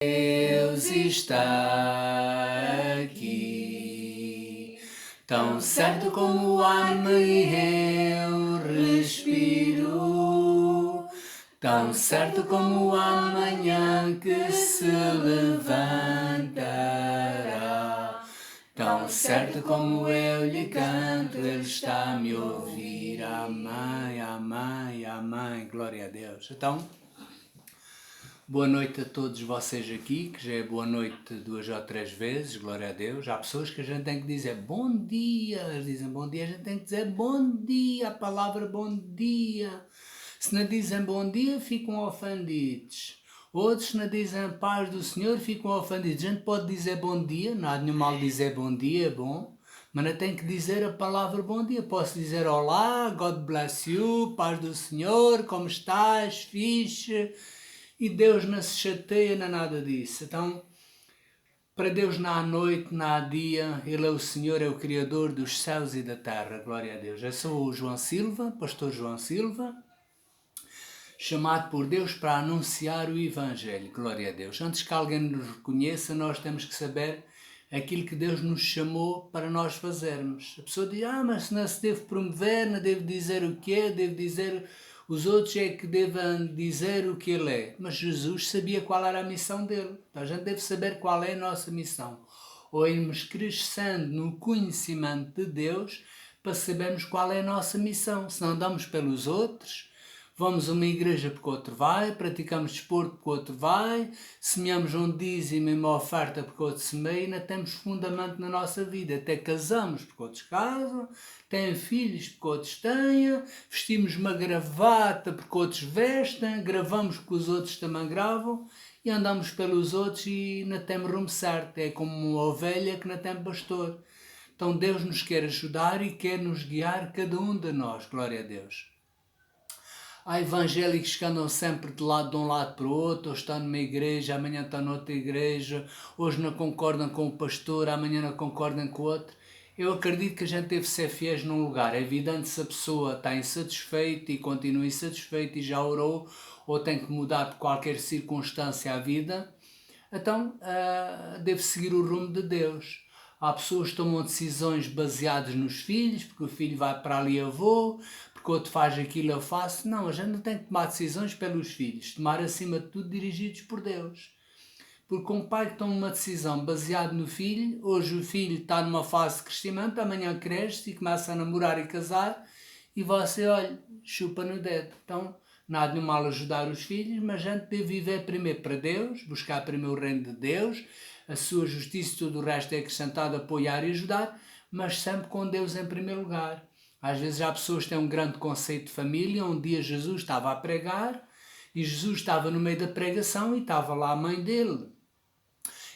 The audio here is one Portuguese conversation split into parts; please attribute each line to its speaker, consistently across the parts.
Speaker 1: Deus está aqui, tão certo como o ar e eu respiro, tão certo como o amanhã que se levantará, tão certo como eu lhe canto, ele está a me ouvir. Amém, amém, amém, glória a Deus. Então, boa noite a todos vocês aqui, que já é boa noite 2 ou 3 vezes, glória a Deus. Há pessoas que a gente tem que dizer bom dia, elas dizem bom dia, a gente tem que dizer bom dia, a palavra bom dia. Se não dizem bom dia, ficam ofendidos. Outros, se não dizem paz do Senhor, ficam ofendidos. A gente pode dizer bom dia, não há nenhum mal dizer bom dia, é bom, mas não tem que dizer a palavra bom dia. Posso dizer olá, God bless you, paz do Senhor, como estás, fixe. E Deus não se chateia, não é nada disso. Então, para Deus não há noite, não há dia. Ele é o Senhor, é o Criador dos céus e da terra. Glória a Deus. Eu sou o João Silva, pastor João Silva, chamado por Deus para anunciar o Evangelho. Glória a Deus. Antes que alguém nos reconheça, nós temos que saber aquilo que Deus nos chamou para nós fazermos. A pessoa diz, mas não se deve promover, não deve dizer o que é, deve dizer... Os outros é que devem dizer o que ele é. Mas Jesus sabia qual era a missão dele. Então a gente deve saber qual é a nossa missão. Ou irmos crescendo no conhecimento de Deus para sabermos qual é a nossa missão. Se não andamos pelos outros, vamos a uma igreja porque o outro vai, praticamos desporto porque o outro vai, semeamos um dízimo e uma oferta porque o outro semeia e não temos fundamento na nossa vida. Até casamos porque outros casam, têm filhos porque outros têm, vestimos uma gravata porque outros vestem, gravamos porque os outros também gravam e andamos pelos outros e não temos rumo certo. É como uma ovelha que não tem pastor. Então Deus nos quer ajudar e quer nos guiar cada um de nós. Glória a Deus. Há evangélicos que andam sempre de um lado para o outro, hoje estão numa igreja, amanhã estão noutra igreja, hoje não concordam com o pastor, amanhã não concordam com o outro. Eu acredito que a gente deve ser fiéis num lugar. É evidente se a pessoa está insatisfeita e continua insatisfeita e já orou, ou tem que mudar por qualquer circunstância a vida, então deve seguir o rumo de Deus. Há pessoas que tomam decisões baseadas nos filhos, porque o filho vai para ali eu vou, porque o outro faz aquilo eu faço. Não, a gente não tem que tomar decisões pelos filhos, tomar acima de tudo dirigidos por Deus. Porque um pai que toma uma decisão baseada no filho, hoje o filho está numa fase de crescimento, amanhã cresce e começa a namorar e casar, e você, olha, chupa no dedo. Então, nada de mal ajudar os filhos, mas a gente deve viver primeiro para Deus, buscar primeiro o reino de Deus, a sua justiça e tudo o resto é acrescentado, apoiar e ajudar, mas sempre com Deus em primeiro lugar. Às vezes há pessoas que têm um grande conceito de família. Um dia Jesus estava a pregar e Jesus estava no meio da pregação e estava lá a mãe dele.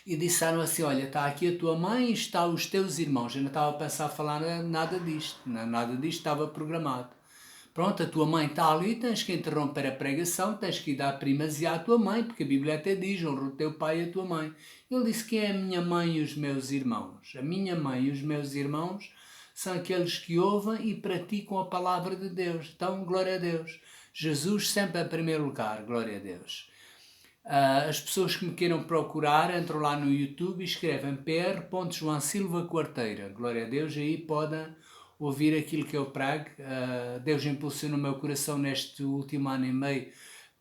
Speaker 1: E disseram assim, olha, está aqui a tua mãe e está os teus irmãos. Eu não estava a pensar a falar nada disto, nada disto estava programado. Pronto, a tua mãe está ali, tens que interromper a pregação, tens que ir dar primazia à tua mãe, porque a Bíblia até diz, honra o teu pai e a tua mãe. Ele disse que é a minha mãe e os meus irmãos. A minha mãe e os meus irmãos são aqueles que ouvem e praticam a palavra de Deus. Então, glória a Deus. Jesus sempre em primeiro lugar, glória a Deus. As pessoas que me queiram procurar, entram lá no YouTube e escrevem João Silva Quarteira. Glória a Deus, aí podem ouvir aquilo que eu prego. Deus impulsionou o meu coração neste último ano e meio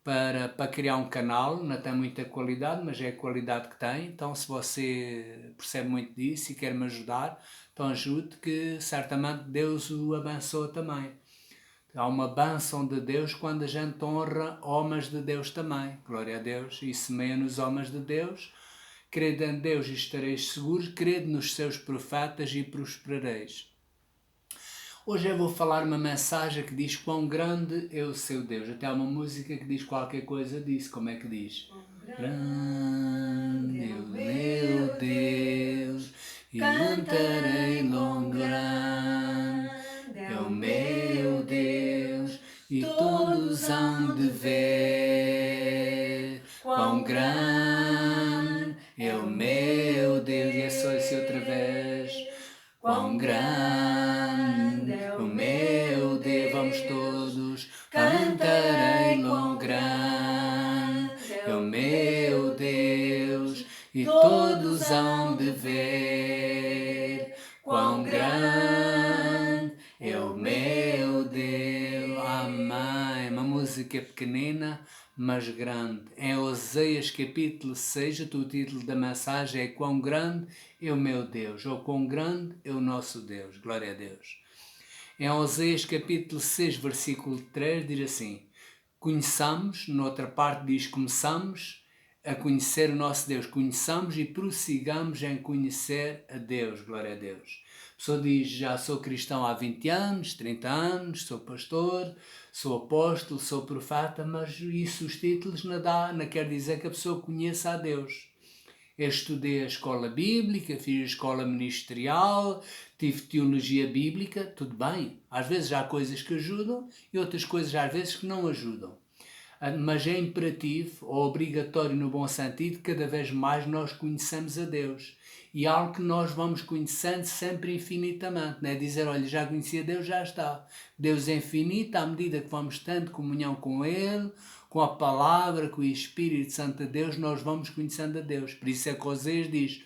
Speaker 1: para criar um canal. Não tem muita qualidade, mas é a qualidade que tem. Então, se você percebe muito disso e quer me ajudar, então ajude, que certamente Deus o abençoa também. Há uma bênção de Deus quando a gente honra homens de Deus também. Glória a Deus. E semeia nos homens de Deus. Crede em Deus e estareis seguros. Crede nos seus profetas e prosperareis. Hoje eu vou falar uma mensagem que diz quão grande é o seu Deus. Até há uma música que diz qualquer coisa disso. Como é que diz? Grande é o meu Deus, e cantarei grande é o meu Deus, e todos hão de ver quão grande é o meu Deus. E é só isso outra vez. Quão grande é o meu Deus. Vamos todos. Cantarei quão grande é o meu Deus. e todos hão de ver quão grande é o meu Deus. Amém. Uma música pequenina, mas grande. Em Oseias capítulo 6, o título da mensagem é Quão grande é o meu Deus, ou quão grande é o nosso Deus. Glória a Deus. Em Oseias capítulo 6, versículo 3, diz assim: conheçamos, noutra parte diz começamos a conhecer o nosso Deus. Conheçamos e prossigamos em conhecer a Deus. Glória a Deus. A pessoa diz, já sou cristão há 20 anos, 30 anos, sou pastor, sou apóstolo, sou profeta, mas isso, os títulos, não quer dizer que a pessoa conheça a Deus. Eu estudei a escola bíblica, fiz a escola ministerial, tive teologia bíblica, tudo bem. Às vezes há coisas que ajudam e outras coisas às vezes que não ajudam. Mas é imperativo, ou obrigatório no bom sentido, cada vez mais nós conheçamos a Deus. E algo que nós vamos conhecendo sempre infinitamente, não é dizer, olha, já conheci a Deus, já está. Deus é infinito, à medida que vamos tendo comunhão com Ele, com a Palavra, com o Espírito Santo de Deus, nós vamos conhecendo a Deus. Por isso é que Oseias diz,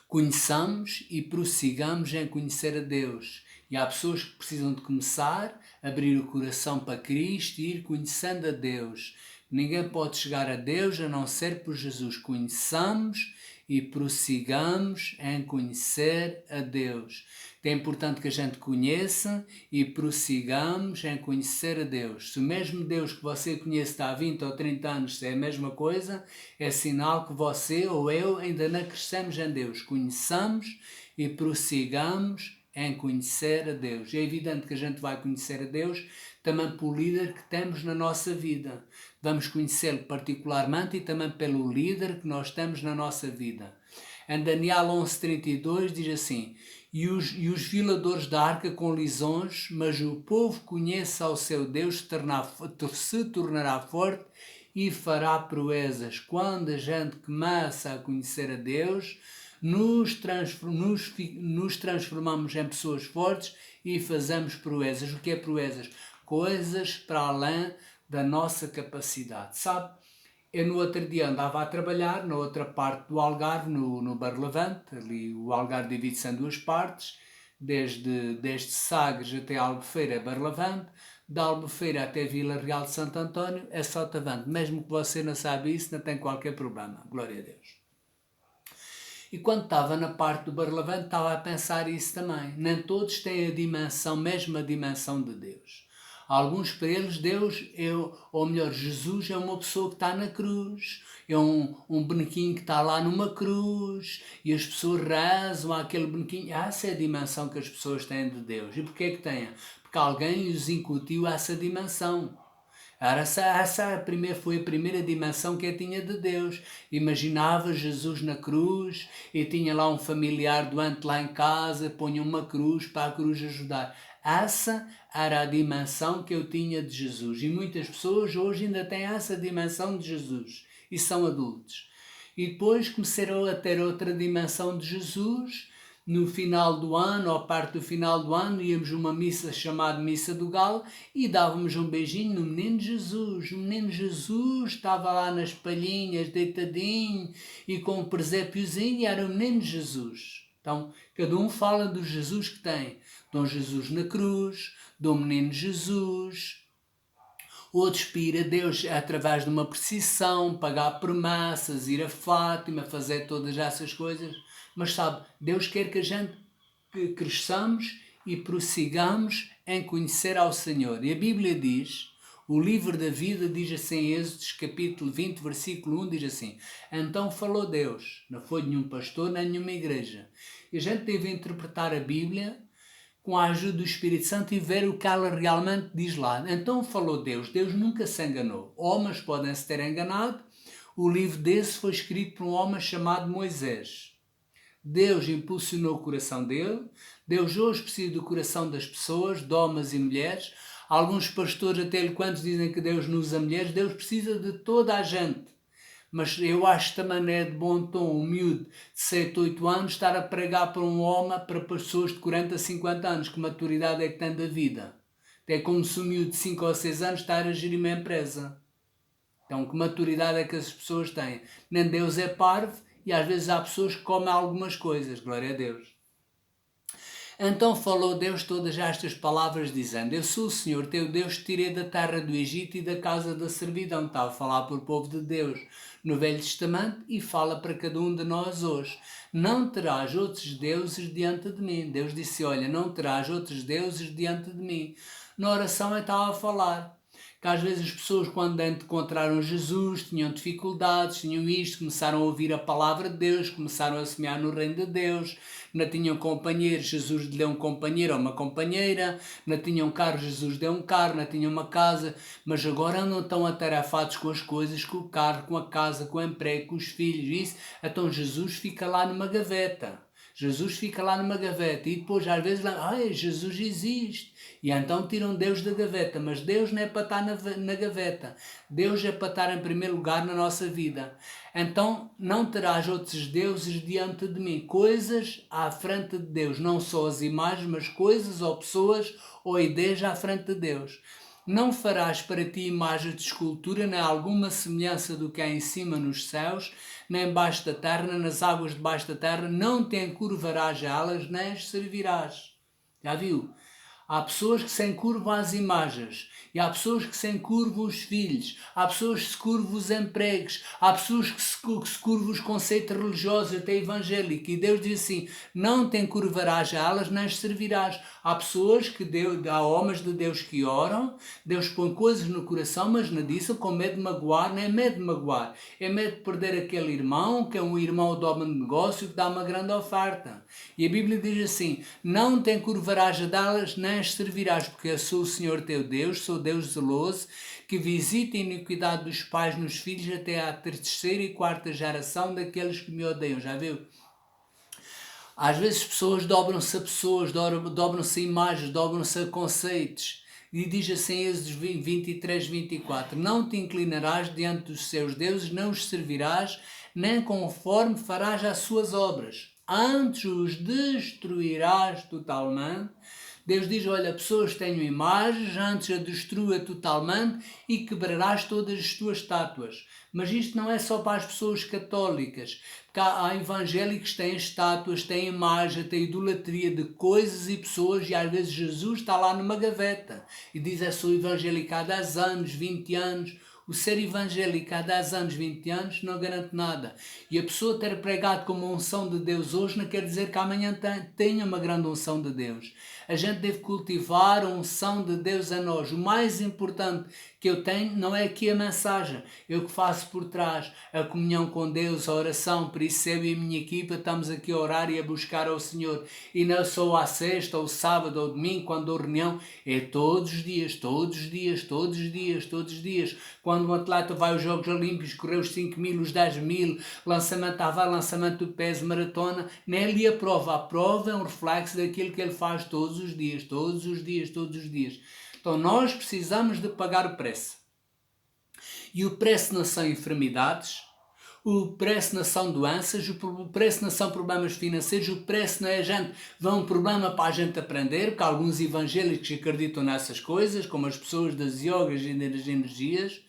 Speaker 1: conheçamos e prossigamos em conhecer a Deus. E há pessoas que precisam de começar a abrir o coração para Cristo e ir conhecendo a Deus. Ninguém pode chegar a Deus a não ser por Jesus. Conheçamos e prossigamos em conhecer a Deus. É importante que a gente conheça e prossigamos em conhecer a Deus. Se o mesmo Deus que você conhece há 20 ou 30 anos é a mesma coisa, é sinal que você ou eu ainda não crescemos em Deus. Conheçamos e prossigamos em conhecer a Deus. É evidente que a gente vai conhecer a Deus também pelo líder que temos na nossa vida. Vamos conhecê-lo particularmente e também pelo líder que nós temos na nossa vida. Em Daniel 11:32 diz assim, e os violadores da arca com lisonjas, mas o povo conhece ao seu Deus, se tornará forte e fará proezas. Quando a gente começa a conhecer a Deus, nos transformamos em pessoas fortes e fazemos proezas. O que é proezas? Coisas para além da nossa capacidade. Sabe, eu no outro dia andava a trabalhar na outra parte do Algarve, no Barlavante. Ali o Algarve divide-se em duas partes, desde Sagres até Albufeira é Barlavante, da Albufeira até Vila Real de Santo António é Sotavante. Mesmo que você não saiba isso, não tem qualquer problema. Glória a Deus. E quando estava na parte do Barlavante, estava a pensar isso também. Nem todos têm a mesma dimensão de Deus. Alguns para eles, Deus, ou melhor, Jesus é uma pessoa que está na cruz, é um bonequinho que está lá numa cruz, e as pessoas rezam àquele bonequinho. Essa é a dimensão que as pessoas têm de Deus. E porquê que têm? Porque alguém lhes incutiu essa dimensão. Essa foi a primeira dimensão que eu tinha de Deus. Imaginava Jesus na cruz e tinha lá um familiar doente lá em casa, punha uma cruz para a cruz ajudar. Essa era a dimensão que eu tinha de Jesus. E muitas pessoas hoje ainda têm essa dimensão de Jesus e são adultos. E depois começaram a ter outra dimensão de Jesus. No final do ano, ou parte do final do ano, íamos a uma missa chamada Missa do Galo e dávamos um beijinho no menino Jesus. O menino Jesus estava lá nas palhinhas, deitadinho e com um presépiozinho, e era o menino Jesus. Então, cada um fala do Jesus que tem. Dom Jesus na cruz, Dom Menino Jesus. Outros para ir a Deus através de uma procissão, pagar promessas, ir a Fátima, fazer todas essas coisas. Mas sabe, Deus quer que a gente cresçamos e prossigamos em conhecer ao Senhor. E a Bíblia diz, o livro da vida diz assim, em Êxodos capítulo 20, versículo 1, diz assim, então falou Deus, não foi nenhum pastor nem nenhuma igreja. E a gente deve interpretar a Bíblia com a ajuda do Espírito Santo e ver o que ela realmente diz lá. Então falou Deus. Deus nunca se enganou. Homens podem se ter enganado. O livro desse foi escrito por um homem chamado Moisés. Deus impulsionou o coração dele. Deus hoje precisa do coração das pessoas, de homens e mulheres. Alguns pastores até quando dizem que Deus não usa mulheres, Deus precisa de toda a gente. Mas eu acho que também não é de bom tom um miúdo de 7, 8 anos estar a pregar para um homem, para pessoas de 40, 50 anos. Que maturidade é que tem da vida? É como se um miúdo de 5 ou 6 anos estar a gerir uma empresa. Então, que maturidade é que as pessoas têm? Nem Deus é parvo e às vezes há pessoas que comem algumas coisas, glória a Deus. Então falou Deus todas estas palavras, dizendo: Eu sou o Senhor teu Deus, te tirei da terra do Egito e da casa da servidão. Estava a falar para o povo de Deus no Velho Testamento e fala para cada um de nós hoje. Não terás outros deuses diante de mim. Deus disse: Olha, não terás outros deuses diante de mim. Na oração eu estava a falar que às vezes as pessoas, quando encontraram Jesus, tinham dificuldades, tinham isto, começaram a ouvir a palavra de Deus, começaram a semear no reino de Deus, não tinham companheiro, Jesus lhe deu um companheiro ou uma companheira, não tinham carro, Jesus deu um carro, não tinham uma casa, mas agora não estão atarefados com as coisas, com o carro, com a casa, com o emprego, com os filhos, isso, então Jesus fica lá numa gaveta. Jesus fica lá numa gaveta e depois às vezes lá, ai, Jesus existe. E então tiram Deus da gaveta, mas Deus não é para estar na gaveta. Deus é para estar em primeiro lugar na nossa vida. Então não terás outros deuses diante de mim. Coisas à frente de Deus, não só as imagens, mas coisas ou pessoas ou ideias à frente de Deus. Não farás para ti imagem de escultura, nem alguma semelhança do que há em cima nos céus, nem embaixo da terra, nem nas águas debaixo da terra, não te encurvarás a elas, nem as servirás. Já viu? Há pessoas que se encurvam às imagens, e há pessoas que se encurvam os filhos, há pessoas que se curvam os empregos, há pessoas que se curvam os conceitos religiosos, até evangélicos, e Deus diz assim, não te encurvarás a elas, nem as servirás. Há pessoas que há homens de Deus que oram, Deus põe coisas no coração, mas não disse com medo de magoar, nem é medo de magoar, é medo de perder aquele irmão, que é um irmão do homem de negócio, que dá uma grande oferta. E a Bíblia diz assim, não te encurvarás a delas, nem as servirás, porque eu sou o Senhor teu Deus, sou Deus zeloso, que visita a iniquidade dos pais nos filhos até à terceira e quarta geração daqueles que me odeiam. Já viu? Às vezes pessoas dobram-se a pessoas, dobram-se a imagens, dobram-se a conceitos. E diz assim Êxodo 23, 24, não te inclinarás diante dos seus deuses, não os servirás, nem conforme farás as suas obras. Antes os destruirás totalmente. Deus diz, olha, pessoas tenham imagens, antes a destrua totalmente e quebrarás todas as tuas estátuas. Mas isto não é só para as pessoas católicas, porque há evangélicos que têm estátuas, têm imagem, têm idolatria de coisas e pessoas, e às vezes Jesus está lá numa gaveta e diz, eu sou evangélico há 10 anos, 20 anos. O ser evangélico há 10 anos, 20 anos não garante nada. E a pessoa ter pregado como uma unção de Deus hoje não quer dizer que amanhã tenha uma grande unção de Deus. A gente deve cultivar a unção de Deus a nós. O mais importante que eu tenho não é aqui a mensagem, eu que faço por trás, a comunhão com Deus, a oração, por isso eu e a minha equipa estamos aqui a orar e a buscar ao Senhor. E não só à sexta, ou sábado, ou domingo, quando há reunião, é todos os dias, todos os dias, todos os dias, todos os dias. Quando um atleta vai aos Jogos Olímpicos, correu os 5.000, os 10.000, lançamento à vara, lançamento do pés, maratona, não é ali a prova é um reflexo daquilo que ele faz todos os dias, todos os dias, todos os dias. Então nós precisamos de pagar o preço. E o preço não são enfermidades, o preço não são doenças, o preço não são problemas financeiros, o preço não é um problema para a gente aprender, porque alguns evangélicos acreditam nessas coisas, como as pessoas das yogas e das energias.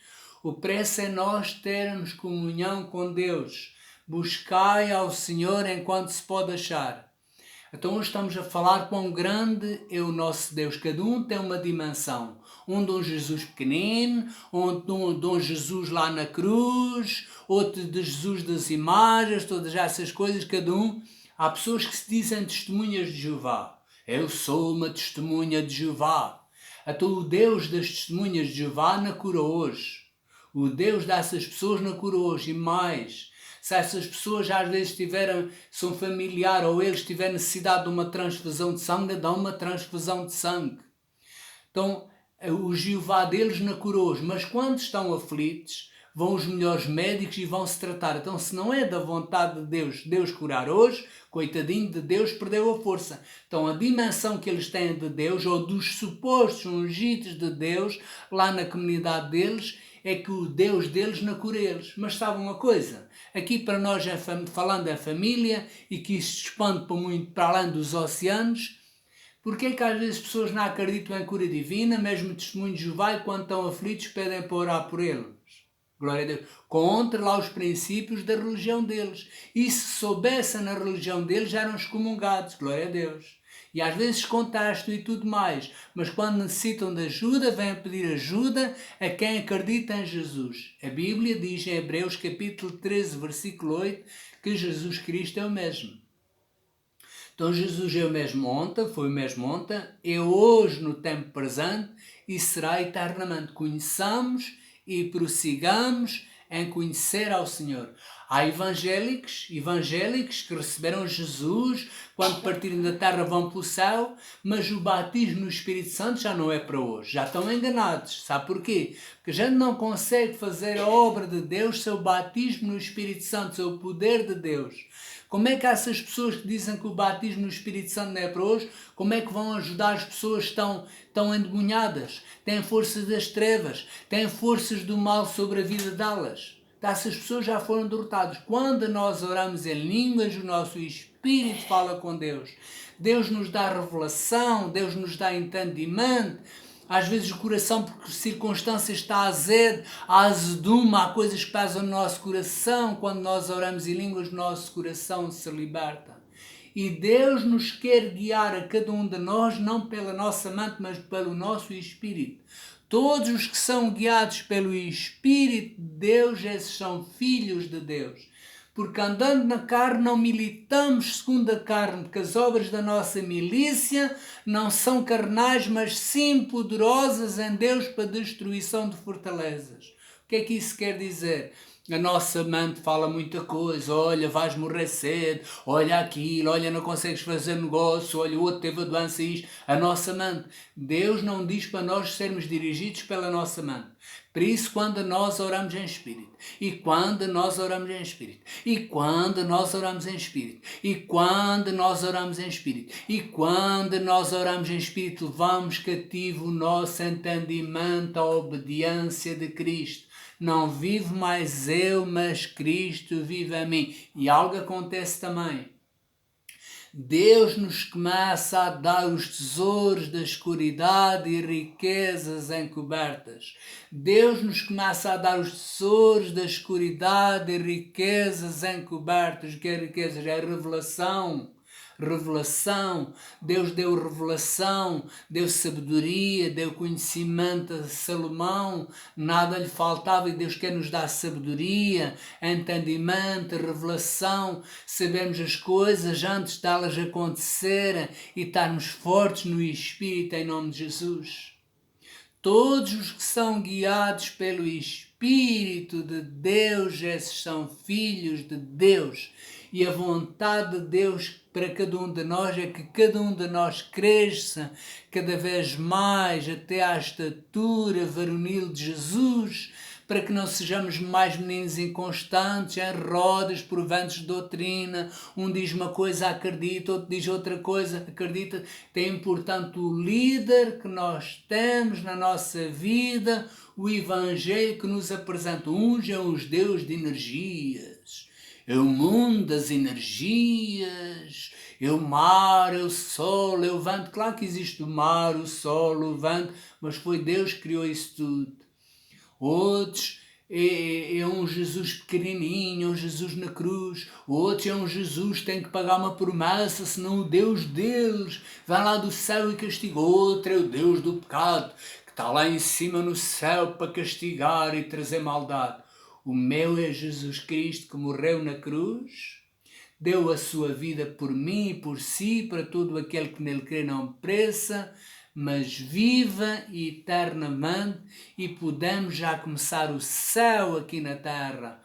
Speaker 1: O preço é nós termos comunhão com Deus. Buscai ao Senhor enquanto se pode achar. Então hoje estamos a falar quão grande é o nosso Deus. Cada um tem uma dimensão. Um de um Jesus pequenino, um de um Jesus lá na cruz, outro de Jesus das imagens, todas essas coisas, cada um. Há pessoas que se dizem testemunhas de Jeová. Eu sou uma testemunha de Jeová. Então o Deus das testemunhas de Jeová na cura hoje. O Deus dessas pessoas na cura hoje. E mais, se essas pessoas às vezes são familiares ou eles tiverem necessidade de uma transfusão de sangue, dão uma transfusão de sangue. Então, o Jeová deles na cura hoje. Mas quando estão aflitos, vão os melhores médicos e vão se tratar. Então, se não é da vontade de Deus curar hoje, coitadinho de Deus, perdeu a força. Então, a dimensão que eles têm de Deus, ou dos supostos ungidos de Deus, lá na comunidade deles, é que o Deus deles não cura eles. Mas sabe uma coisa? Aqui para nós, falando da família, e que isso se expande para além dos oceanos, porque é que às vezes as pessoas não acreditam em cura divina, mesmo testemunho de Jeová, e quando estão aflitos pedem para orar por eles? glória a Deus, contra lá os princípios da religião deles. E se soubessem na religião deles, já eram excomungados, glória a Deus. E às vezes contestam e tudo mais, mas quando necessitam de ajuda, vêm pedir ajuda a quem acredita em Jesus. A Bíblia diz em Hebreus capítulo 13, versículo 8, que Jesus Cristo é o mesmo. Então Jesus é o mesmo ontem, foi o mesmo ontem, é hoje no tempo presente e será eternamente. Conheçamos e prossigamos em conhecer ao Senhor. Há evangélicos que receberam Jesus, quando partirem da terra vão para o céu, mas o batismo no Espírito Santo já não é para hoje. Já estão enganados. Sabe porquê? Porque a gente não consegue fazer a obra de Deus sem o batismo no Espírito Santo, sem o poder de Deus. Como é que essas pessoas que dizem que o batismo no Espírito Santo não é para hoje, como é que vão ajudar as pessoas que estão endemoniadas, têm forças das trevas, têm forças do mal sobre a vida delas? Essas pessoas já foram derrotadas. Quando nós oramos em línguas, o nosso Espírito fala com Deus. Deus nos dá revelação, Deus nos dá entendimento. Às vezes o coração, por circunstâncias, está azedo, há azedume, há coisas que pesam no nosso coração. Quando nós oramos em línguas, o nosso coração se liberta. E Deus nos quer guiar a cada um de nós, não pela nossa mente, mas pelo nosso Espírito. Todos os que são guiados pelo Espírito de Deus, esses são filhos de Deus. Porque andando na carne não militamos segundo a carne, porque as obras da nossa milícia não são carnais, mas sim poderosas em Deus para a destruição de fortalezas. O que é que isso quer dizer? A nossa mente fala muita coisa, olha, vais morrer cedo, olha aquilo, olha, não consegues fazer negócio, olha, o outro teve a doença isto. A nossa mente. Deus não diz para nós sermos dirigidos pela nossa mente. Por isso, quando nós oramos em Espírito, e quando nós oramos em Espírito, e quando nós oramos em Espírito, e quando nós oramos em Espírito, e quando nós oramos em Espírito, levamos cativo o nosso entendimento à obediência de Cristo. Não vivo mais eu, mas Cristo vive a mim. E algo acontece também. Deus nos começa a dar os tesouros da escuridade e riquezas encobertas. Deus nos começa a dar os tesouros da escuridade e riquezas encobertas. O que é riquezas? É revelação. Revelação, Deus deu revelação, deu sabedoria, deu conhecimento a Salomão, nada lhe faltava e Deus quer nos dar sabedoria, entendimento, revelação, sabermos as coisas antes de elas acontecerem e estarmos fortes no Espírito em nome de Jesus. Todos os que são guiados pelo Espírito de Deus, esses são filhos de Deus. E a vontade de Deus para cada um de nós é que cada um de nós cresça cada vez mais até à estatura varonil de Jesus, para que não sejamos mais meninos inconstantes, em rodas por ventos de doutrina. Um diz uma coisa, acredita, outro diz outra coisa, acredita. É importante o líder que nós temos na nossa vida, o Evangelho que nos apresenta. Uns é os Deus de energias, é o mundo das energias, é o mar, é o sol, é o vento. Claro que existe o mar, o sol, o vento, mas foi Deus que criou isso tudo. Outros é um Jesus pequenininho, é um Jesus na cruz. Outros é um Jesus que tem que pagar uma promessa, senão o Deus deles vai lá do céu e castiga. Outro é o Deus do pecado, que está lá em cima no céu para castigar e trazer maldade. O meu é Jesus Cristo que morreu na cruz, deu a sua vida por mim e por si, para todo aquele que nele crê não pereça, mas viva eternamente, e podemos já começar o céu aqui na terra.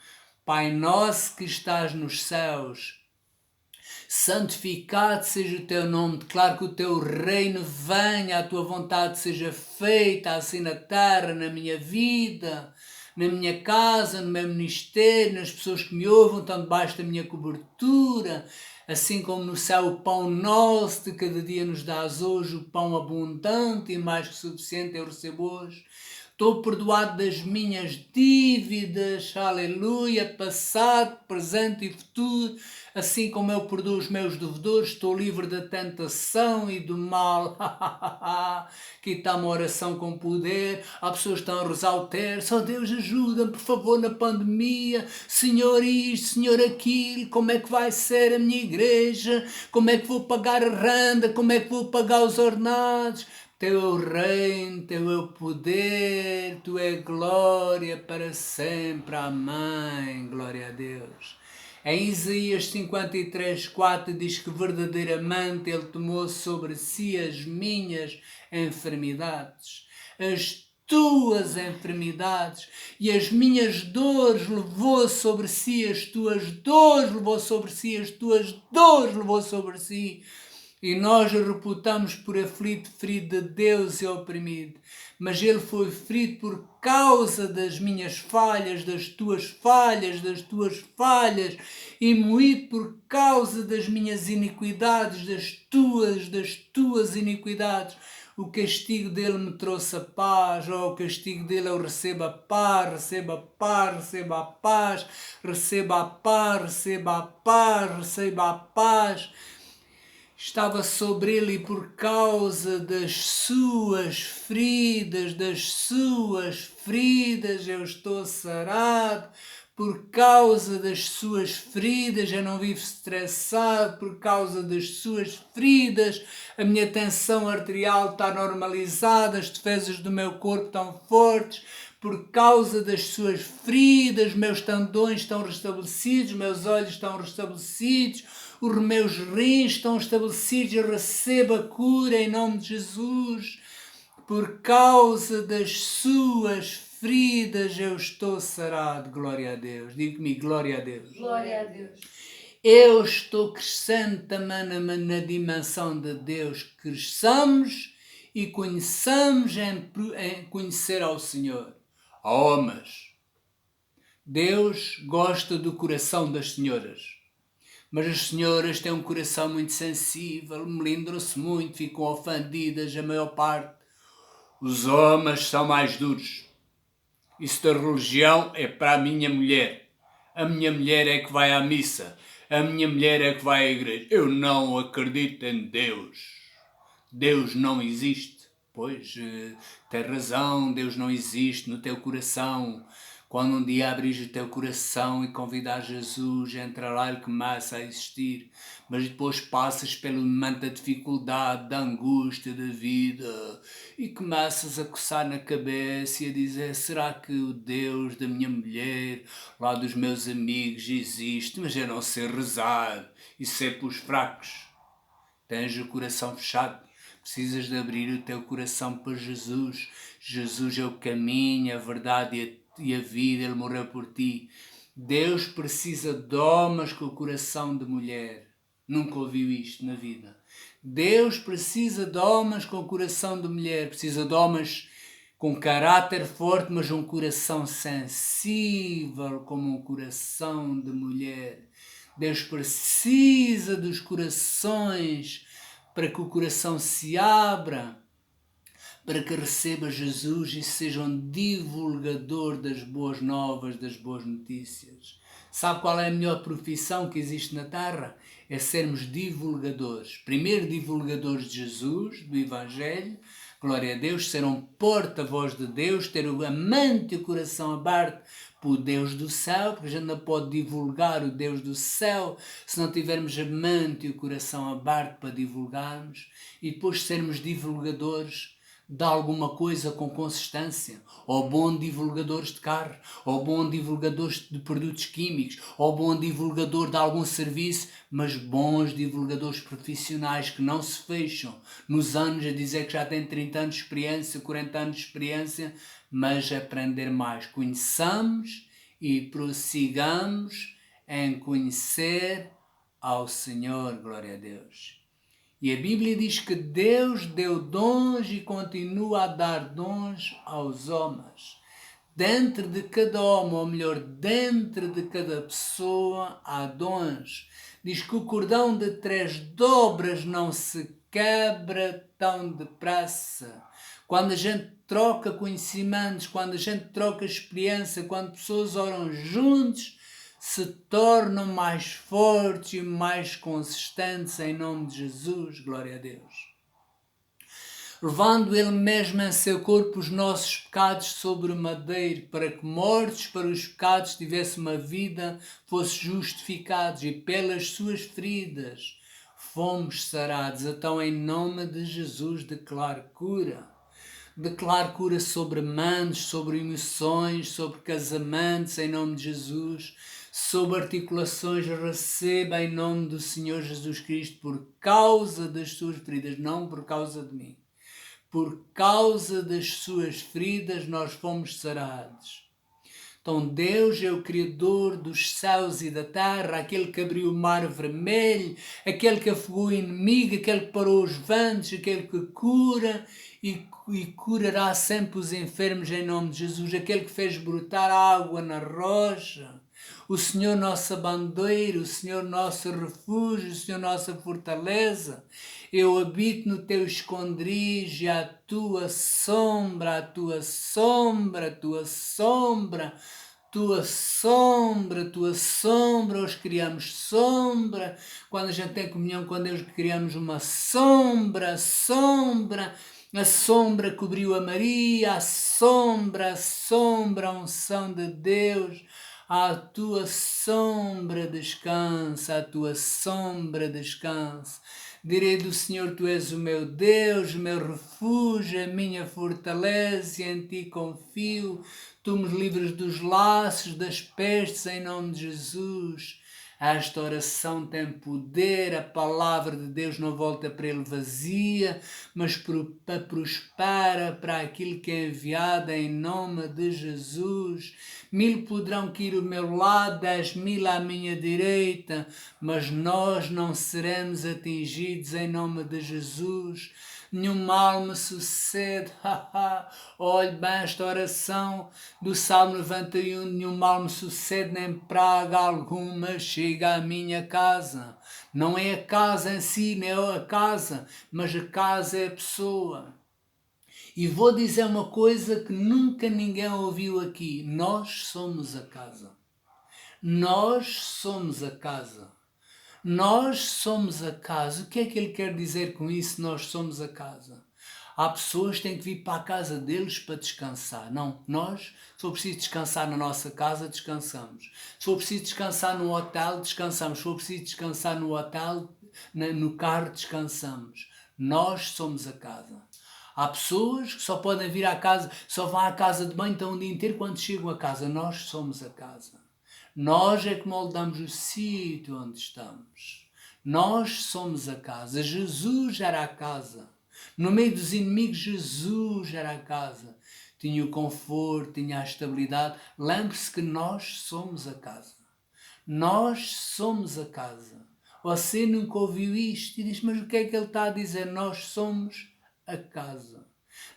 Speaker 1: Pai nosso que estás nos céus, santificado seja o teu nome, declaro que o teu reino venha, a tua vontade seja feita assim na terra, na minha vida, na minha casa, no meu ministério, nas pessoas que me ouvem, estão debaixo da minha cobertura, assim como no céu o pão nosso de cada dia nos dás hoje, o pão abundante e mais que suficiente eu recebo hoje. Estou perdoado das minhas dívidas, aleluia, passado, presente e futuro, assim como eu perdoo os meus devedores, estou livre da tentação e do mal. Aqui está uma oração com poder. Há pessoas que estão a rezar o terço. Oh Deus, ajuda-me, por favor, na pandemia. Senhor isto, Senhor aquilo. Como é que vai ser a minha igreja? Como é que vou pagar a renda? Como é que vou pagar os ordenados? Teu é o reino, teu é o poder, tu é glória para sempre. Amém. Glória a Deus. Em Isaías 53:4 diz que verdadeiramente Ele tomou sobre si as minhas enfermidades, as tuas enfermidades, e as minhas dores levou sobre si, as tuas dores levou sobre si, as tuas dores levou sobre si. E nós o reputamos por aflito, ferido de Deus e oprimido. Mas ele foi ferido por causa das minhas falhas, das tuas falhas, e moído por causa das minhas iniquidades, das tuas iniquidades. O castigo dele me trouxe a paz, o castigo dele eu recebo a paz, receba a paz, receba a paz, receba a paz, receba a paz, receba a paz. Estava sobre ele e por causa das suas feridas eu estou sarado. Por causa das suas feridas eu não vivo estressado. Por causa das suas feridas a minha tensão arterial está normalizada, as defesas do meu corpo estão fortes. Por causa das suas feridas meus tendões estão restabelecidos, meus olhos estão restabelecidos, os meus rins estão estabelecidos, eu recebo a cura em nome de Jesus. Por causa das suas feridas eu estou sarado. Glória a Deus. Diga comigo, glória a Deus.
Speaker 2: Glória a Deus.
Speaker 1: Eu estou crescendo também na dimensão de Deus. Cresçamos e conheçamos em conhecer ao Senhor. Oh, mas Deus gosta do coração das senhoras. Mas as senhoras têm um coração muito sensível, melindram-se muito, ficam ofendidas, a maior parte. Os homens são mais duros. Isso da religião é para a minha mulher. A minha mulher é que vai à missa. A minha mulher é que vai à igreja. Eu não acredito em Deus. Deus não existe. Pois, tem razão, Deus não existe no teu coração. Quando um dia abris o teu coração e convidar Jesus, entra lá e começa a existir. Mas depois passas pelo momento da dificuldade, da angústia da vida e começas a coçar na cabeça e a dizer: será que o Deus da minha mulher, lá dos meus amigos, existe? Mas eu não sei rezar, isso é para os fracos. Tens o coração fechado. Precisas de abrir o teu coração para Jesus. Jesus é o caminho, a verdade e a vida. Ele morreu por ti. Deus precisa de homens com o coração de mulher. Nunca ouviu isto na vida. Deus precisa de homens com o coração de mulher. Precisa de homens com caráter forte, mas um coração sensível como um coração de mulher. Deus precisa dos corações para que o coração se abra, para que receba Jesus e seja um divulgador das boas novas, das boas notícias. Sabe qual é a melhor profissão que existe na Terra? É sermos divulgadores. Primeiro divulgadores de Jesus, do Evangelho, glória a Deus, ser um porta-voz de Deus, ter o amante e o coração aberto para o Deus do céu, porque a gente não pode divulgar o Deus do céu se não tivermos a mente e o coração aberto para divulgarmos, e depois sermos divulgadores de alguma coisa com consistência, ou bom divulgadores de carro, ou bom divulgadores de produtos químicos, ou bom divulgador de algum serviço, mas bons divulgadores profissionais que não se fecham nos anos a dizer que já têm 30 anos de experiência, 40 anos de experiência, mas aprender mais. Conheçamos e prossigamos em conhecer ao Senhor, glória a Deus. E a Bíblia diz que Deus deu dons e continua a dar dons aos homens. Dentro de cada homem, ou melhor, dentro de cada pessoa, há dons. Diz que o cordão de 3 dobras não se quebra tão depressa. Quando a gente troca conhecimentos, quando a gente troca experiência, quando pessoas oram juntos, se tornam mais fortes e mais consistentes em nome de Jesus. Glória a Deus. Levando Ele mesmo em seu corpo os nossos pecados sobre o madeiro, para que mortos para os pecados tivesse uma vida, fosse justificados, e pelas suas feridas fomos sarados. Então, em nome de Jesus, declaro cura. Declaro cura sobre mentes, sobre emoções, sobre casamentos, em nome de Jesus, sobre articulações. Receba em nome do Senhor Jesus Cristo, por causa das suas feridas, não por causa de mim. Por causa das suas feridas nós fomos sarados. Então Deus é o Criador dos céus e da terra, aquele que abriu o mar vermelho, aquele que afogou o inimigo, aquele que parou os ventos, aquele que cura e curará sempre os enfermos em nome de Jesus, aquele que fez brotar água na rocha. O Senhor nossa bandeira, o Senhor nosso refúgio, o Senhor nossa fortaleza. Eu habito no teu esconderijo, e a tua sombra, a tua sombra, a tua sombra, tua sombra, tua sombra. Hoje criamos sombra. Quando a gente tem comunhão com Deus, criamos uma sombra, sombra. A sombra cobriu a Maria, a sombra, a unção de Deus. A tua sombra descansa, a tua sombra descansa. Direi do Senhor, tu és o meu Deus, o meu refúgio, a minha fortaleza, e em ti confio. Tu me livres dos laços, das pestes, em nome de Jesus. Esta oração tem poder, a palavra de Deus não volta para ele vazia, mas prospera para aquilo que é enviado em nome de Jesus. 1000 poderão cair ao meu lado, 10.000 à minha direita, mas nós não seremos atingidos em nome de Jesus. Nenhum mal me sucede. Olhe bem esta oração do Salmo 91. Nenhum mal me sucede, nem praga alguma chega à minha casa. Não é a casa em si, nem é a casa, mas a casa é a pessoa. E vou dizer uma coisa que nunca ninguém ouviu aqui. Nós somos a casa. Nós somos a casa. Nós somos a casa. O que é que ele quer dizer com isso? Nós somos a casa. Há pessoas que têm que vir para a casa deles para descansar. Não, nós, se for preciso descansar na nossa casa, descansamos. Se for preciso descansar no hotel, descansamos. Se for preciso descansar no hotel, no carro, descansamos. Nós somos a casa. Há pessoas que só podem vir à casa, só vão à casa de banho, estão o dia inteiro quando chegam a casa. Nós somos a casa. Nós é que moldamos o sítio onde estamos. Nós somos a casa. Jesus era a casa. No meio dos inimigos, Jesus era a casa. Tinha o conforto, tinha a estabilidade. Lembre-se que nós somos a casa. Nós somos a casa. Você nunca ouviu isto e diz, mas o que é que ele está a dizer? Nós somos a casa.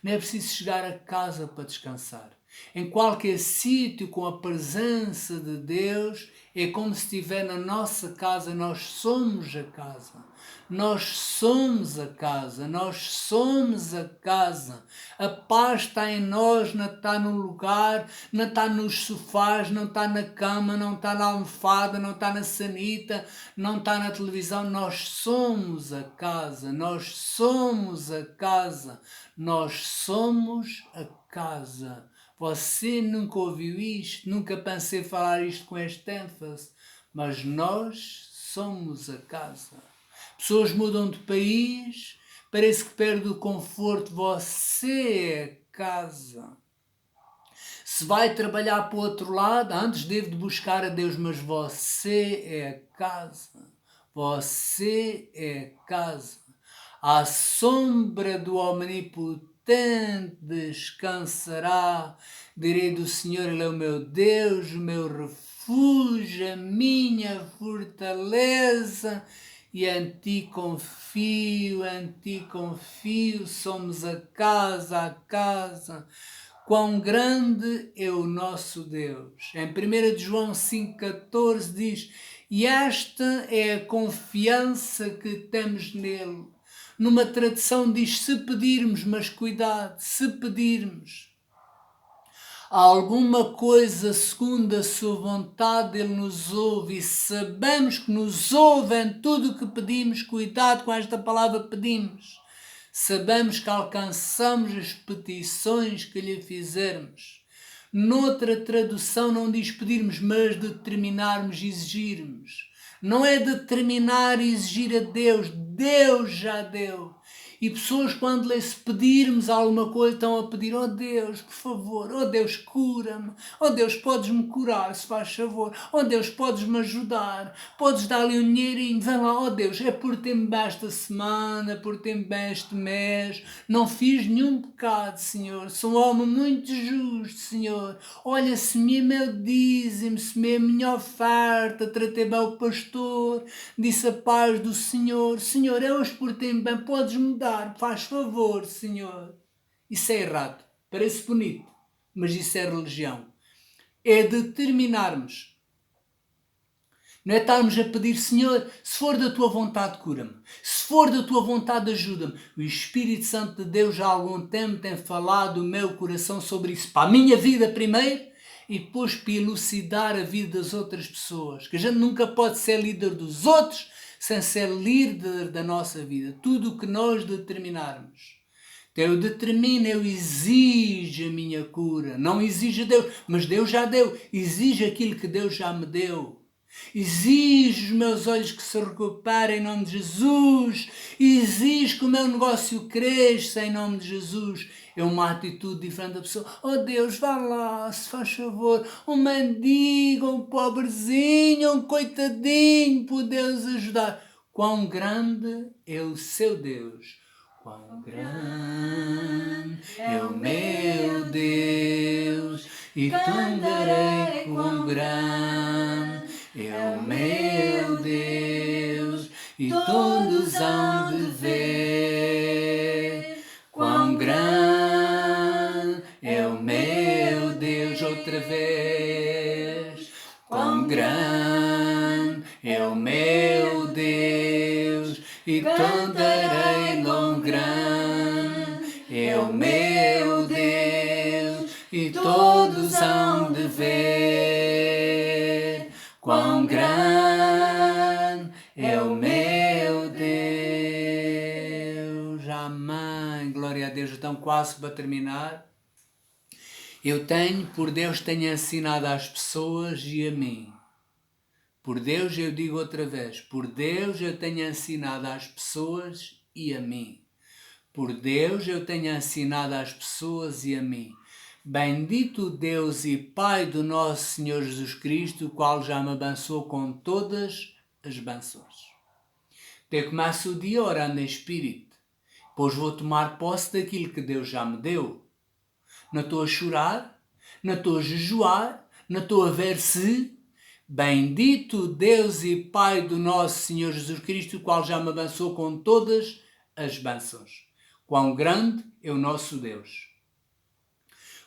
Speaker 1: Não é preciso chegar a casa para descansar. Em qualquer sítio com a presença de Deus, é como se estiver na nossa casa. Nós somos a casa. Nós somos a casa. Nós somos a casa. A paz está em nós, não está no lugar, não está nos sofás, não está na cama, não está na almofada, não está na sanita, não está na televisão. Nós somos a casa. Nós somos a casa. Nós somos a casa. Você nunca ouviu isto, nunca pensei falar isto com este ênfase, mas nós somos a casa. Pessoas mudam de país, parece que perde o conforto. Você é a casa. Se vai trabalhar para o outro lado, antes devo de buscar a Deus, mas você é a casa. Você é a casa. À sombra do Omnipotente descansará. Direi do Senhor, Ele é o meu Deus, o meu refúgio, a minha fortaleza. E em ti confio, somos a casa. Quão grande é o nosso Deus. Em 1 João 5,14 diz, e esta é a confiança que temos nele. Numa tradução diz se pedirmos, mas cuidado, se pedirmos alguma coisa segundo a sua vontade, Ele nos ouve, e sabemos que nos ouve em tudo o que pedimos. Cuidado com esta palavra pedimos. Sabemos que alcançamos as petições que lhe fizermos. Noutra tradução não diz pedirmos, mas determinarmos, exigirmos. Não é determinar e exigir a Deus. Deus já deu. E pessoas, quando lhe pedirmos alguma coisa, estão a pedir: oh Deus, por favor, oh Deus, cura-me, oh Deus, podes-me curar, se faz favor, oh Deus, podes-me ajudar, podes dar-lhe um dinheirinho, vem lá, oh Deus, é por ter-me bem esta semana, por ter-me bem este mês, não fiz nenhum pecado, Senhor, sou um homem muito justo, Senhor, olha, se me é meu dízimo, se me é a minha oferta, tratei bem o pastor, disse a paz do Senhor, Senhor, é hoje por ter-me bem, podes-me dar, faz favor, Senhor. Isso é errado. Parece bonito, mas isso é religião. É determinarmos. Não é estarmos a pedir: Senhor, se for da tua vontade, cura-me. Se for da tua vontade, ajuda-me. O Espírito Santo de Deus já há algum tempo tem falado o meu coração sobre isso. Para a minha vida primeiro e depois para elucidar a vida das outras pessoas. Que a gente nunca pode ser líder dos outros sem ser líder da nossa vida. Tudo o que nós determinarmos. Então eu determino, eu exijo a minha cura. Não exijo a Deus, mas Deus já deu. Exijo aquilo que Deus já me deu. Exijo os meus olhos que se recuperem em nome de Jesus. Exijo que o meu negócio cresça em nome de Jesus. É uma atitude diferente da pessoa: oh Deus, vá lá, se faz favor, um mendigo, um pobrezinho, um coitadinho, por Deus ajudar. Quão grande é o seu Deus, quão grande é o meu Deus, e cantarei quão grande é o meu Deus, e todos hão de ver quão grande é o meu Deus. Outra vez, quão grande é o meu Deus, e cantarei quão grande é o meu Deus, e todos hão de ver quão grande é o meu Deus. Amém. Glória a Deus. Então, quase para terminar. Por Deus tenho ensinado às pessoas e a mim. Por Deus, eu digo outra vez, por Deus eu tenho ensinado às pessoas e a mim. Por Deus eu tenho ensinado às pessoas e a mim. Bendito Deus e Pai do nosso Senhor Jesus Cristo, o qual já me abençoou com todas as bênçãos. Até começo o dia orando em espírito, pois vou tomar posse daquilo que Deus já me deu. Não estou a chorar, não estou a jejuar, não estou a ver se... Bendito Deus e Pai do nosso Senhor Jesus Cristo, o qual já me abençoou com todas as bênçãos. Quão grande é o nosso Deus.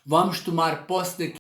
Speaker 1: Vamos tomar posse daquilo